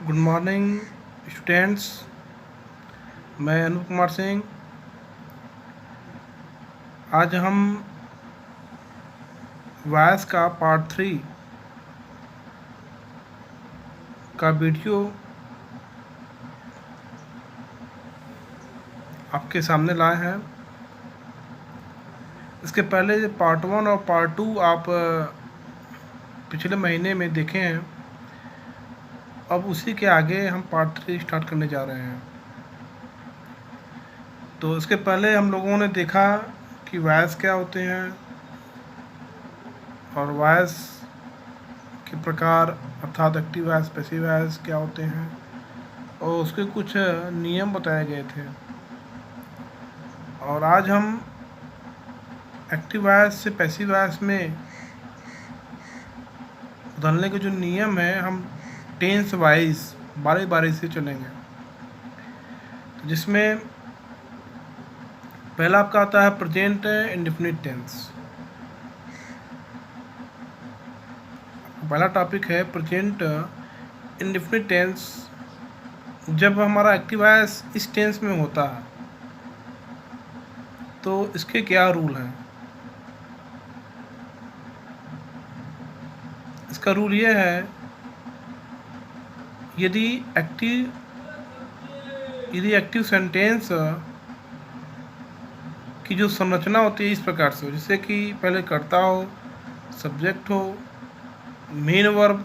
Good morning students. मैं अनूप कुमार सिंह। आज हम वॉइस का पार्ट 3 का वीडियो आपके सामने लाए हैं। इसके पहले पार्ट 1 और पार्ट 2 आप पिछले महीने में देखे हैं। अब उसी के आगे हम पार्ट 3 स्टार्ट करने जा रहे हैं। तो इसके पहले हम लोगों ने देखा कि वॉइस क्या होते हैं और वॉइस के प्रकार अर्थात एक्टिव वॉइस, पैसिव वॉइस क्या होते हैं और उसके कुछ नियम बताए गए थे। और आज हम एक्टिव वॉइस से पैसिव वॉइस में बदलने के जो नियम हैं हम टेंस वाइज बारी बारी से चलेंगे। तो जिसमें पहला आपका आता है प्रेजेंट इंडेफिनिट टेंस। पहला टॉपिक है प्रेजेंट इंडेफिनिट टेंस। जब हमारा एक्टिव वॉइस इस टेंस में होता है तो इसके क्या रूल हैं। इसका रूल ये है, यदि एक्टिव सेंटेंस की जो संरचना होती है इस प्रकार से हो, जैसे कि पहले कर्ता हो, सब्जेक्ट हो, मेन वर्ब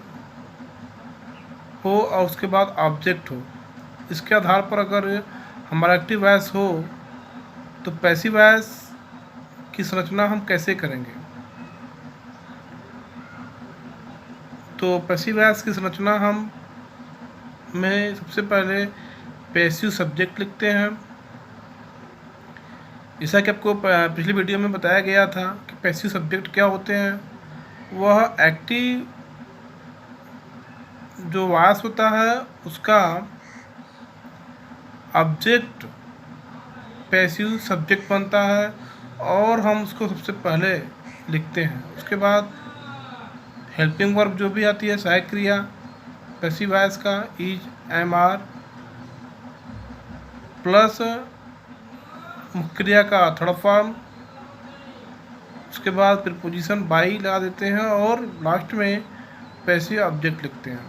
हो और उसके बाद ऑब्जेक्ट हो। इसके आधार पर अगर हमारा एक्टिव वॉइस हो तो पैसिव वॉइस की संरचना हम कैसे करेंगे। तो पैसिव वॉइस की संरचना हम में सबसे पहले पैसिव सब्जेक्ट लिखते हैं। जैसा कि आपको पिछली वीडियो में बताया गया था कि पैसिव सब्जेक्ट क्या होते हैं। वह एक्टिव जो वॉइस होता है उसका ऑब्जेक्ट पैसिव सब्जेक्ट बनता है और हम उसको सबसे पहले लिखते हैं। उसके बाद हेल्पिंग वर्ब जो भी आती है, सहायक क्रिया पैसिव वॉइस का इज, एम, आर प्लस मुख्य क्रिया का थर्ड फॉर्म, उसके बाद प्रीपोजिशन बाई लगा देते हैं और लास्ट में पैसिव ऑब्जेक्ट लिखते हैं।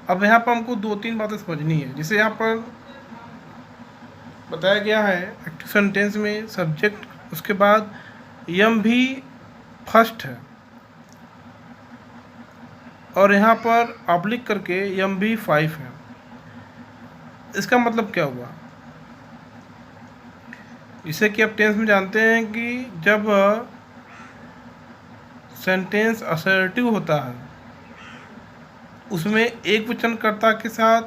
अब यहाँ पर हमको 2-3 बातें समझनी है। जैसे यहाँ पर बताया गया है एक्टिव सेंटेंस में सब्जेक्ट, उसके बाद यम भी फर्स्ट है और यहाँ पर ऑब्लिक करके यम भी 5 है। इसका मतलब क्या हुआ, जैसे कि आप टेंस में जानते हैं कि जब सेंटेंस असर्टिव होता है उसमें एक वचनकर्ता के साथ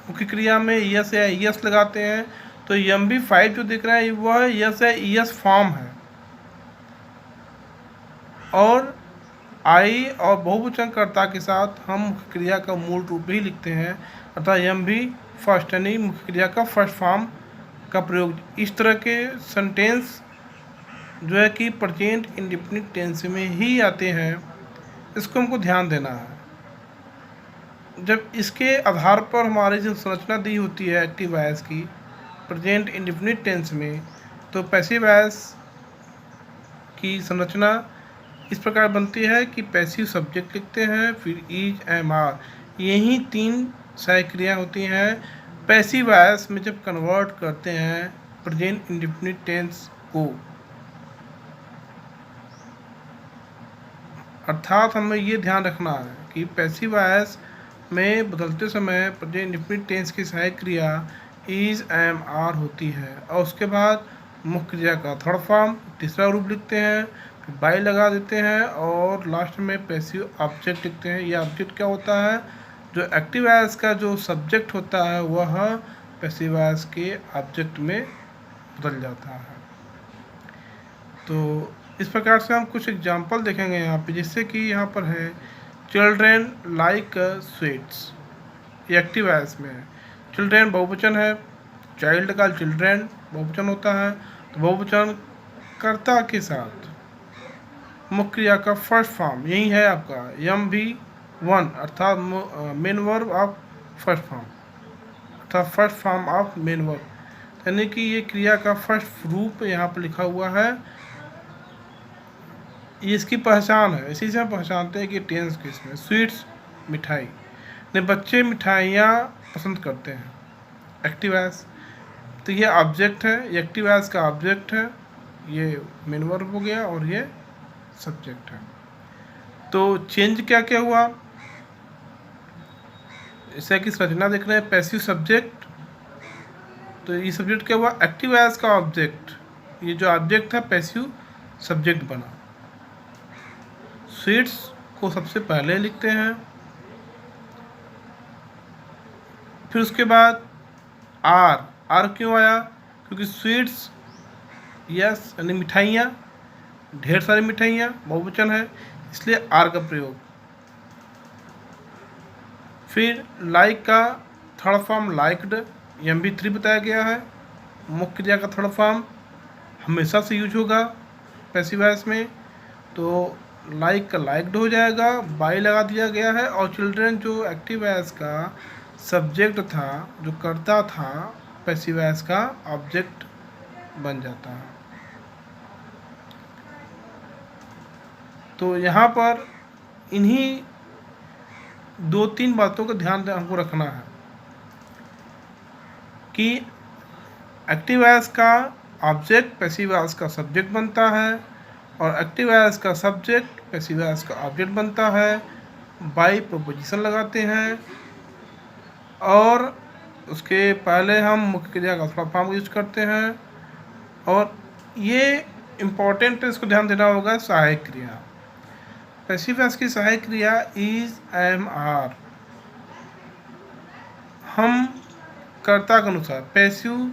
मुख्य क्रिया में यस या यस लगाते हैं। तो यम भी 5 जो दिख रहा है वह यस या यस फॉर्म है और आई और बहुवचनकर्ता के साथ हम मुख्य क्रिया का मूल रूप ही लिखते हैं, अर्थात यम भी फर्स्ट यानी मुख्य क्रिया का फर्स्ट फॉर्म का प्रयोग। इस तरह के सेंटेंस जो है कि प्रेजेंट इंडेफिनिट टेंस में ही आते हैं, इसको हमको ध्यान देना है। जब इसके आधार पर हमारी जो संरचना दी होती है एक्टिव वॉइस की प्रेजेंट इंडेफिनिट टेंस में, तो पैसिव वॉइस की संरचना इस प्रकार बनती है कि पैसिव सब्जेक्ट लिखते हैं, फिर इज, एम, आर, यही 3 सहायक क्रिया होती हैं। पैसिव वॉइस में जब कन्वर्ट करते हैं प्रेजेंट इंडेफिनिट टेंस को, अर्थात हमें ये ध्यान रखना है कि पैसिव वॉइस में बदलते समय प्रेजेंट इंडेफिनिट टेंस की सहायक क्रिया इज, एम, आर होती है और उसके बाद मुख्य क्रिया का थर्ड फॉर्म तीसरा रूप लिखते हैं, फिर बाई लगा देते हैं और लास्ट में पैसिव ऑब्जेक्ट लिखते हैं। यह ऑब्जेक्ट क्या होता है, जो एक्टिव वॉइस का जो सब्जेक्ट होता है वह पैसिव वॉइस के ऑब्जेक्ट में बदल जाता है। तो इस प्रकार से हम कुछ एग्जाम्पल देखेंगे यहाँ पे, जैसे कि यहाँ पर है चिल्ड्रेन लाइक स्वीट्स, ये एक्टिव वॉइस में है। चिल्ड्रेन बहुवचन है, चाइल्ड का चिल्ड्रेन बहुवचन होता है, तो बहुवचन कर्ता के साथ मुख्य क्रिया का फर्स्ट फॉर्म यही है आपका यम भी वन अर्थात main verb of first form, अर्थात first form of main verb, यानी कि ये क्रिया का फर्स्ट रूप यहाँ पर लिखा हुआ है। ये इसकी पहचान है, इसी से हम पहचानते हैं कि टेंस किसमें। स्वीट्स मिठाई, ने बच्चे मिठाइयाँ पसंद करते हैं। एक्टिव एस, तो ये ऑब्जेक्ट है, ये एक्टिव एस का ऑब्जेक्ट है, ये मेन वर्ब हो गया और ये सब्जेक्ट है। तो चेंज क्या क्या हुआ, जैसा कि संरचना देख रहे हैं, पैसिव सब्जेक्ट, तो ये सब्जेक्ट क्या हुआ, एक्टिव एस का ऑब्जेक्ट, ये जो ऑब्जेक्ट था पैसिव सब्जेक्ट बना। स्वीट्स को सबसे पहले लिखते हैं, फिर उसके बाद आर क्यों आया, क्योंकि स्वीट्स यस यानी मिठाइयाँ, ढेर सारी मिठाइयाँ, बहुवचन है, इसलिए आर का प्रयोग। फिर लाइक का थर्ड फॉर्म लाइक्ड, MB3 बताया गया है। मुख्य क्रिया का थर्ड फॉर्म हमेशा से यूज होगा पैसिव वॉइस में, तो लाइक का लाइक्ड हो जाएगा, बाई लगा दिया गया है। और चिल्ड्रन जो एक्टिव वॉइस का सब्जेक्ट था, जो करता था, पैसिव वॉइस का ऑब्जेक्ट बन जाता है। तो यहाँ पर इन्हीं 2-3 बातों का ध्यान हमको रखना है कि एक्टिव वॉइस का ऑब्जेक्ट पैसिव वॉइस का सब्जेक्ट बनता है, और एक्टिव वॉइस का सब्जेक्ट पैसिव वॉइस का ऑब्जेक्ट बनता है। बाई प्रोपोजिशन लगाते हैं, और उसके पहले हम मुख्य क्रिया का थोड़ा फॉर्म यूज करते हैं। और ये इम्पॉर्टेंट है, इसको ध्यान देना होगा। सहायक क्रिया, पैसिव वॉइस की सहायक क्रिया इज, एम, आर। हम कर्ता के अनुसार पैसिव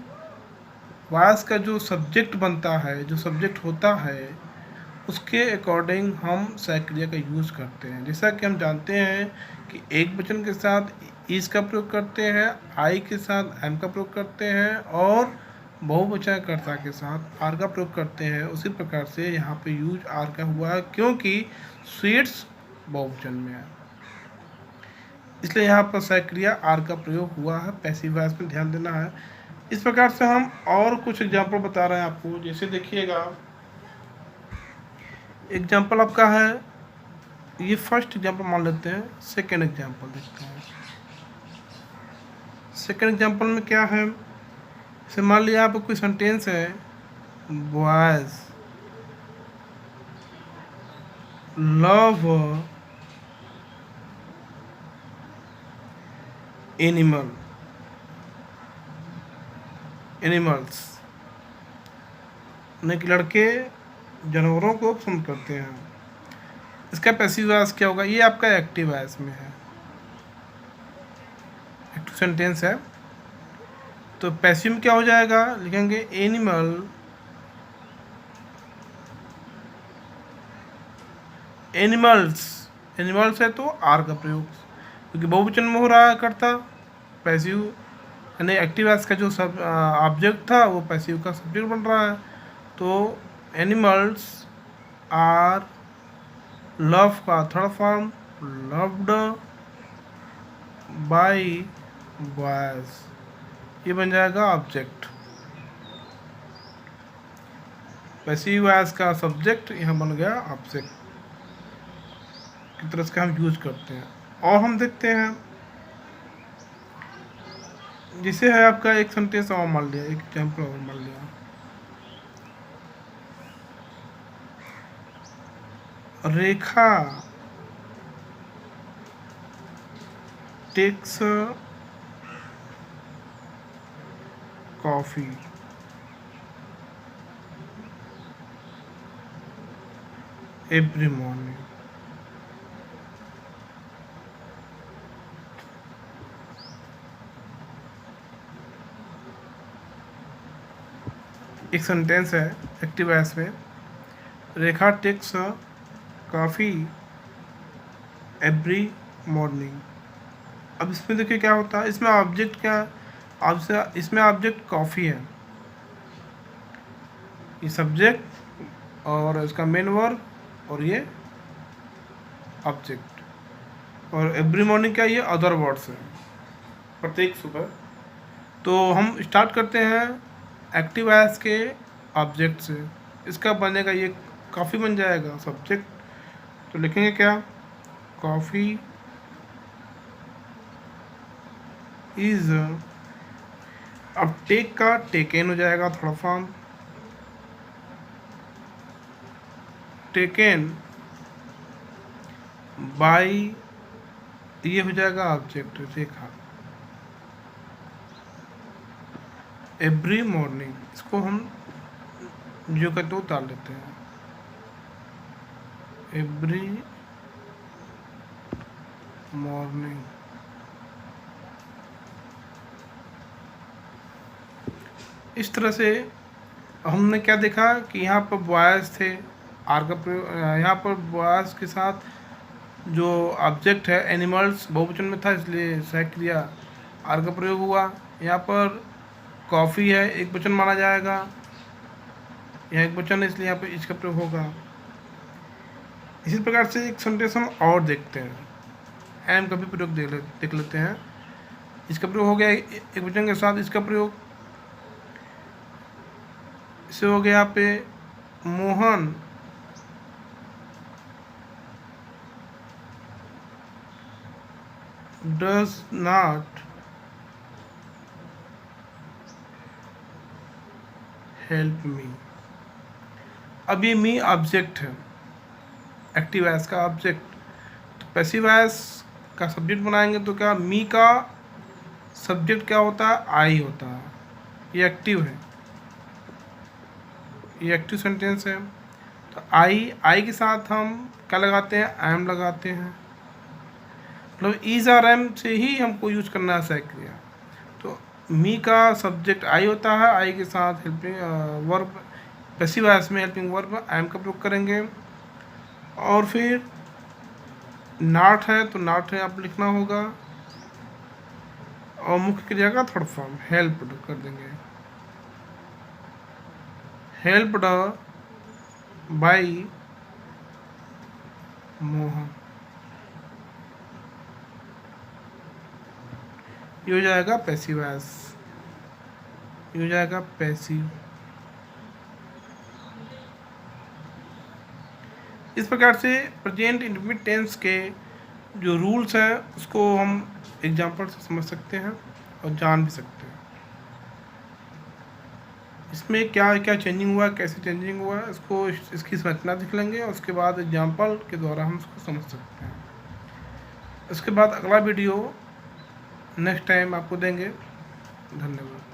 वॉइस का जो सब्जेक्ट बनता है, जो सब्जेक्ट होता है, उसके अकॉर्डिंग हम सहायक क्रिया का यूज़ करते हैं। जैसा कि हम जानते हैं कि एक वचन के साथ इज का प्रयोग करते हैं, आई के साथ एम का प्रयोग करते हैं, और बहुवचन कर्ता के साथ आर का प्रयोग करते हैं। उसी प्रकार से यहाँ पे यूज आर का हुआ है, क्योंकि स्वीट्स बहुवचन में है, इसलिए यहाँ पर सहायक क्रिया आर का प्रयोग हुआ है। पैसिव वॉइस में ध्यान देना है। इस प्रकार से हम और कुछ एग्जाम्पल बता रहे हैं आपको। जैसे देखिएगा, एग्जाम्पल आपका है, ये फर्स्ट एग्जाम्पल मान लेते हैं, सेकेंड एग्जाम्पल देखते हैं। सेकेंड एग्जाम्पल में क्या है, जैसे मान लिया आप कोई सेंटेंस है, बॉयज लव एनिमल्स, यानी कि लड़के जानवरों को पसंद करते हैं। इसका पैसिव वॉइस क्या होगा, ये आपका एक्टिव वॉइस में है, एक्टिव सेंटेंस है। तो पैसिव में क्या हो जाएगा, लिखेंगे एनिमल्स है तो आर का प्रयोग, क्योंकि बहुवचन में हो रहा है करता। पैसिव यानी एक्टिव वॉइस का जो सब ऑब्जेक्ट था, वो पैसिव का सब्जेक्ट बन रहा है। तो एनिमल्स आर, लव का third form loved by boys, ये बन जाएगा ऑब्जेक्ट। पैसिव वॉइस का सब्जेक्ट यहाँ बन गया ऑब्जेक्ट, की तरह से हम यूज करते हैं। और हम देखते हैं, जिसे है आपका एक सेंटेंस और मान लिया, एक एग्जाम्पल और मान लिया, रेखा टेक्स कॉफी एवरी मॉर्निंग। एक सेंटेंस है एक्टिव वॉइस में, रेखा टेक्स कॉफ़ी एवरी मॉर्निंग। अब इसमें देखिए क्या होता है, इसमें ऑब्जेक्ट क्या है, इसमें ऑब्जेक्ट कॉफ़ी है, ये सब्जेक्ट और इसका मेन वर्ब और ये ऑब्जेक्ट। और एवरी मॉर्निंग क्या, ये अदर वर्ड्स है, प्रत्येक सुबह। तो हम स्टार्ट करते हैं एक्टिव वॉइस के ऑब्जेक्ट से। इसका बनेगा, ये कॉफ़ी बन जाएगा सब्जेक्ट। तो लिखेंगे क्या, कॉफ़ी इज, अब टेक का टेकन हो जाएगा थर्ड फॉर्म, टेकन बाय, ये हो जाएगा ऑब्जेक्ट देखा। एवरी मॉर्निंग, इसको हम जो कहते हो डाल देते हैं, एवरी मॉर्निंग। इस तरह से हमने क्या देखा कि यहाँ पर बॉयज़ थे, आर का प्रयोग, यहाँ पर बॉयज़ के साथ जो ऑब्जेक्ट है एनिमल्स बहुवचन में था, इसलिए सहायक क्रिया आर का प्रयोग हुआ। यहाँ पर कॉफ़ी है, एक वचन माना जाएगा, यह एक वचन है इसलिए यहाँ पर इसका प्रयोग होगा। इसी प्रकार से एक सेंटेंस हम और देखते हैं, एम का भी प्रयोग देख लेते हैं। इसका प्रयोग हो गया एक वचन के साथ, इसका प्रयोग इसे हो गया यहाँ पे, Mohan does not help me. अब ये मी ऑब्जेक्ट है, एक्टिव वॉइस का ऑब्जेक्ट। तो पैसिव वॉइस का सब्जेक्ट बनाएंगे तो क्या, मी का सब्जेक्ट क्या होता है, आई होता है, ये एक्टिव है, ये एक्टिव सेंटेंस है। तो आई के साथ हम क्या लगाते हैं, एम लगाते हैं, मतलब इज और एम से ही हमको यूज करना है सहायक क्रिया। तो मी का सब्जेक्ट आई होता है, आई के साथ हेल्पिंग वर्ब, पैसिव वॉइस में हेल्पिंग वर्ब एम का प्रयोग करेंगे। और फिर नॉट है तो नॉट है आप लिखना होगा, और मुख्य क्रिया का थर्ड फॉर्म हेल्प्ड कर देंगे, हेल्प्ड बाय मोहन, ये हो जाएगा पैसिव वॉइस, ये हो जाएगा पैसिव। इस प्रकार से प्रेजेंट इंडेफिनिट टेंस के जो रूल्स हैं उसको हम एग्जाम्पल से समझ सकते हैं और जान भी सकते हैं। इसमें क्या क्या चेंजिंग हुआ, कैसे चेंजिंग हुआ, इसको इसकी संरचना देख लेंगे और उसके बाद एग्जाम्पल के द्वारा हम इसको समझ सकते हैं। इसके बाद अगला वीडियो नेक्स्ट टाइम आपको देंगे। धन्यवाद।